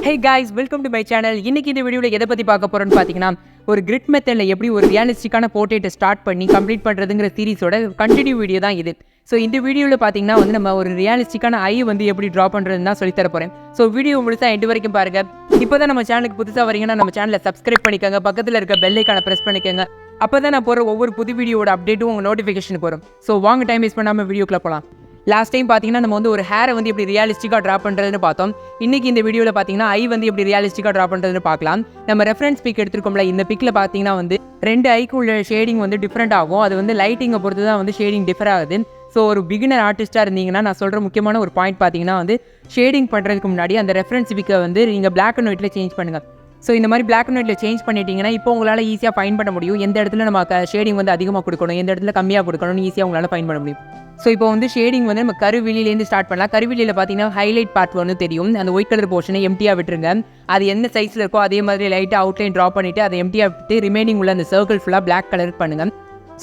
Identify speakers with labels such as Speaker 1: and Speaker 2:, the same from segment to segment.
Speaker 1: Hey guys, welcome to my channel. இன்னைக்கு இந்த வீடியோல எதை பத்தி பார்க்க போறோம்னு பாத்தீங்கன்னா ஒரு கிரிட் மெத்தட்ல எப்படி ஒரு ரியலிஸ்டிக்கான போர்ட்ரேட் ஸ்டார்ட் பண்ணி கம்ப்ளீட் பண்றதுங்கற சீரிஸோட கண்டினியூ வீடியோ தான் இது. சோ இந்த வீடியோல பாத்தீங்கன்னா நம்ம ஒரு ரியலிஸ்டிக்கான ஐ எப்படி டிரா பண்றதுன்னு தான் சொல்லி தர போறேன். சோ வீடியோ முழுசா எண்ட் வரைக்கும் பாருங்க. இப்போதான் நம்ம சேனலுக்கு புதுசா வரீங்கன்னா நம்ம சேனலை சப்ஸ்கிரைப் பண்ணிக்கங்க. பக்கத்துல இருக்க பெல் ஐகானை பிரஸ் பண்ணிக்கங்க. அப்பதான் நான் போற ஒவ்வொரு புது வீடியோட அப்டேட்டும் உங்க நோட்டிஃபிகேஷனுக்கு வரும். சோ வாங்க டைம் வேஸ்ட் பண்ணாம வீடியோக்குள்ள போலாம். லாஸ்ட் டைம் பார்த்தீங்கன்னா நம்ம ஒரு ஹேரை எப்படி ரியலிஸ்டிக்காக ட்ரா பண்ணுறதுன்னு பார்த்தோம். இன்றைக்கி இந்த வீடியோவில் பார்த்தீங்கன்னா ஐ எப்படி ரியலிஸ்டிக்காக ட்ரா பண்ணுறதுன்னு பார்க்கலாம். நம்ம ரெஃபரன்ஸ் பிக் எடுத்துருக்கோம்ல, இந்த பிக்கில் பார்த்தீங்கன்னா ரெண்டு ஐக்கு உள்ள ஷேடிங் டிஃப்ரெண்ட் ஆகும். அது லைட்டிங்கை பொறுத்து தான் ஷேடிங் டிஃபர் ஆகுது. ஸோ ஒரு பிகினர் ஆர்டிஸ்ட்டாக இருந்தீங்கன்னா நான் சொல்கிற முக்கியமான ஒரு பாயிண்ட் பார்த்தீங்கன்னா ஷேடிங் பண்ணுறதுக்கு முன்னாடி அந்த ரெஃபரன்ஸ் பிக்கை நீங்கள் பிளாக் அண்ட் ஒயிட்டில் சேஞ்ச் பண்ணுங்கள். ஸோ இந்த மாதிரி பிளாக் அண்ட் ஒயிட்டில் சேஞ்ச் பண்ணிட்டீங்கன்னா இப்போ உங்களால் ஈஸியாக ஃபைன் பண்ண முடியும். எந்த இடத்துல நம்ம ஷேடிங் அதிகமாக கொடுக்கணும், எந்த இடத்துல கம்மியாக கொடுக்கணும்னு ஈஸியாக உங்களால் ஃபைன் பண்ண முடியும். ஸோ இப்போ ஷேடிங் நம்ம கருவிலிலேருந்து ஸ்டார்ட் பண்ணலாம். கருவிலியில் பார்த்தீங்கன்னா ஹைலைட் பார்ட் தெரியும். அந்த ஒயிட் கலர் போர்ஷனை எம்டியாக விட்டுருங்க. அது என்ன சைஸில் இருக்கோ அதே மாதிரி லைட்டாக அவுட்லைன் ட்ரா பண்ணிவிட்டு அதை எம்டியாக விட்டு ரிமைனிங் உள்ள அந்த சர்க்கிள் ஃபுல்லாக பிளாக் கலர் பண்ணுங்கள்.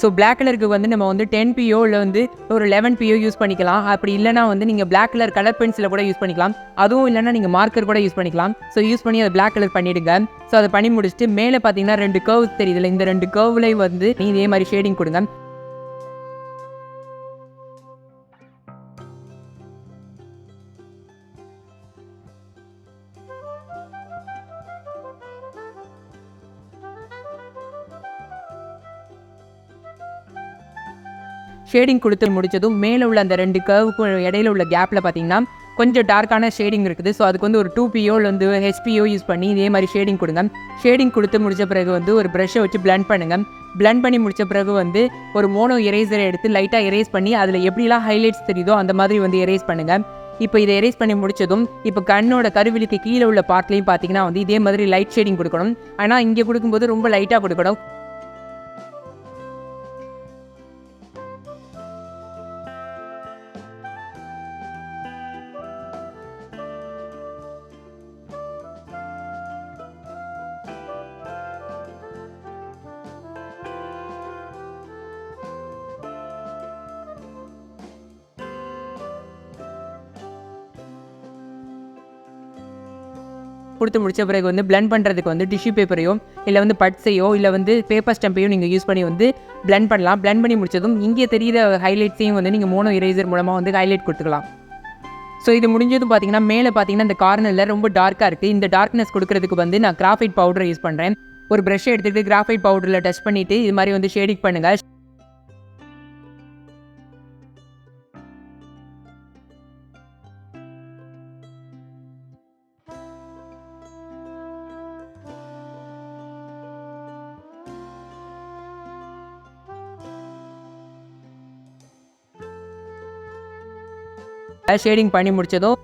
Speaker 1: ஸோ பிளாக் கலருக்கு நம்ம 10PO இல்லை ஒரு 11PO யூஸ் பண்ணிக்கலாம். அப்படி இல்லைனா நீங்கள் பிளாக் கலர் கலர் பென்சிலை கூட யூஸ் பண்ணிக்கலாம். அதுவும் இல்லைனா நீங்கள் மார்க்கர் கூட யூஸ் பண்ணிக்கலாம். ஸோ யூஸ் பண்ணி அதை பிளாக் கலர் பண்ணிவிடுங்க. ஸோ அதை பண்ணி முடிச்சுட்டு மேலே பார்த்தீங்கன்னா 2 கர்வ்ஸ் தெரியுதுல்ல, இந்த 2 கர்வ்லையும் நீங்கள் இதே மாதிரி ஷேடிங் கொடுங்க. ஷேடிங் கொடுத்து முடிச்சதும் மேலே உள்ள அந்த 2 கர்வுக்கு இடையில உள்ள கேப்பில் பார்த்தீங்கன்னா கொஞ்சம் டார்க்கான ஷேடிங் இருக்குது. ஸோ அதுக்கு ஒரு 2PO இல்லை HPO யூஸ் பண்ணி இதே மாதிரி ஷேடிங் கொடுங்க. ஷேடிங் கொடுத்து முடித்த பிறகு ஒரு ப்ரஷ்ஷை வச்சு பிளெண்ட் பண்ணுங்கள். பிளெண்ட் பண்ணி முடித்த பிறகு ஒரு மோனோ எரேசரை எடுத்து லைட்டாக எரேஸ் பண்ணி அதில் எப்படிலாம் ஹைலைட்ஸ் தெரியுதோ அந்த மாதிரி எரேஸ் பண்ணுங்கள். இப்போ இதை எரேஸ் பண்ணி முடிச்சதும் இப்போ கண்ணோட கருவிலுக்கு கீழே உள்ள பார்ட்லேயும் பார்த்தீங்கன்னா இதே மாதிரி லைட் ஷேடிங் கொடுக்கணும். ஆனால் இங்கே கொடுக்கும்போது ரொம்ப லைட்டாக கொடுக்கணும். கொடுத்து முடிச்ச பிறகு பிளெண்ட் பண்ணுறதுக்கு டிஷ்யூ பேப்பரையோ இல்லை பட்ஸையோ இல்லை பேப்பர் ஸ்டம்பையோ நீங்கள் யூஸ் பண்ணி பிளெண்ட் பண்ணலாம். பிளெண்ட் பண்ணி முடிச்சதும் இங்கே தெரிகிற ஹைலைட்ஸையும் நீங்கள் மோனோ எரேசர் மூலமாக ஹைலைட் கொடுத்துக்கலாம். ஸோ இது முடிஞ்சதும் பார்த்தீங்கன்னா மேலே பார்த்தீங்கன்னா இந்த கார்னரில் ரொம்ப டார்க்காக இருக்குது. இந்த டார்க்னஸ் கொடுக்கறதுக்கு நான் கிராஃபைட் பவுடர் யூஸ் பண்ணுறேன். ஒரு ப்ரஷ்ஷை எடுத்துகிட்டு கிராஃபைட் பவுடரில் டச் பண்ணிவிட்டு இது மாதிரி ஷேடிங் பண்ணுங்கள். ஷேடிங் பண்ணி முடிச்சதும்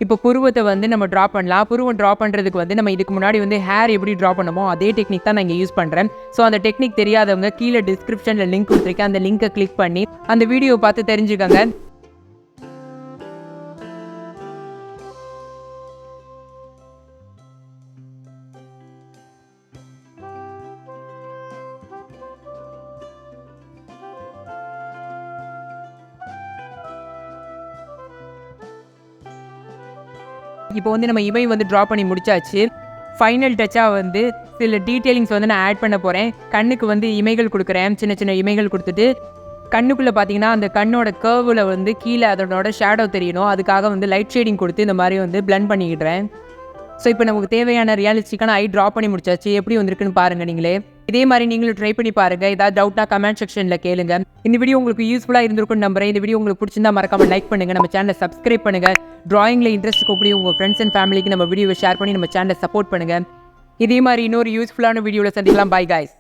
Speaker 1: இப்போ புருவத்தை நம்ம ட்ரா பண்ணலாம். புருவம் ட்ரா பண்ணுறதுக்கு நம்ம இதுக்கு முன்னாடி ஹேர் எப்படி ட்ரா பண்ணமோ அதே டெக்னிக் தான் நான் இங்கே யூஸ் பண்ணுறேன். ஸோ அந்த டெக்னிக் தெரியாதவங்க கீழே டிஸ்கிரிப்ஷனில் லிங்க் கொடுத்துருக்கேன். அந்த லிங்கை கிளிக் பண்ணி அந்த வீடியோவை பார்த்து தெரிஞ்சுக்கோங்க. இப்போ நம்ம இமை ட்ரா பண்ணி முடிச்சாச்சு. ஃபைனல் டச்சாக சில டீட்டெயிலிங்ஸ் நான் ஆட் பண்ண போகிறேன். கண்ணுக்கு இமைகள் கொடுக்குறேன். சின்ன சின்ன இமைகள் கொடுத்துட்டு கண்ணுக்குள்ளே பார்த்தீங்கன்னா அந்த கண்ணோட கர்வில் கீழே அதனோட ஷேடோ தெரியணும். அதுக்காக லைட் ஷேடிங் கொடுத்து இந்த மாதிரி பிளெண்ட் பண்ணிக்கிடுறேன். ஸோ இப்போ நமக்கு தேவையான ரியலிஸ்டிக்கான ஐ ட்ரா பண்ணி முடிச்சாச்சு. எப்படி வந்திருக்குன்னு பாருங்கள் நீங்களே. இதே மாதிரி நீங்களும் ட்ரை பண்ணி பாருங்கள். ஏதாவது டவுட்னா கமெண்ட் செக்ஷனில் கேளுங்க. இந்த வீடியோ உங்களுக்கு யூஸ்ஃபுல்லாக இருந்திருக்குன்னு நம்புறேன். இந்த வீடியோ உங்களுக்கு பிடிச்சிருந்தா மறக்காம லைக் பண்ணுங்கள். நம்ம சேனலை சப்ஸ்கிரைப் பண்ணுங்கள். ட்ராயிங்கில் இன்ட்ரெஸ்ட் கூடிய உங்கள் ஃப்ரெண்ட்ஸ் அண்ட் ஃபேமிலிக்கு நம்ம வீடியோவை ஷேர் பண்ணி நம்ம சேனலை சப்போர்ட் பண்ணுங்கள். இதே மாதிரி இன்னொரு யூஸ்ஃபுல்லான வீடியோவில் சந்திக்கலாம். Bye guys.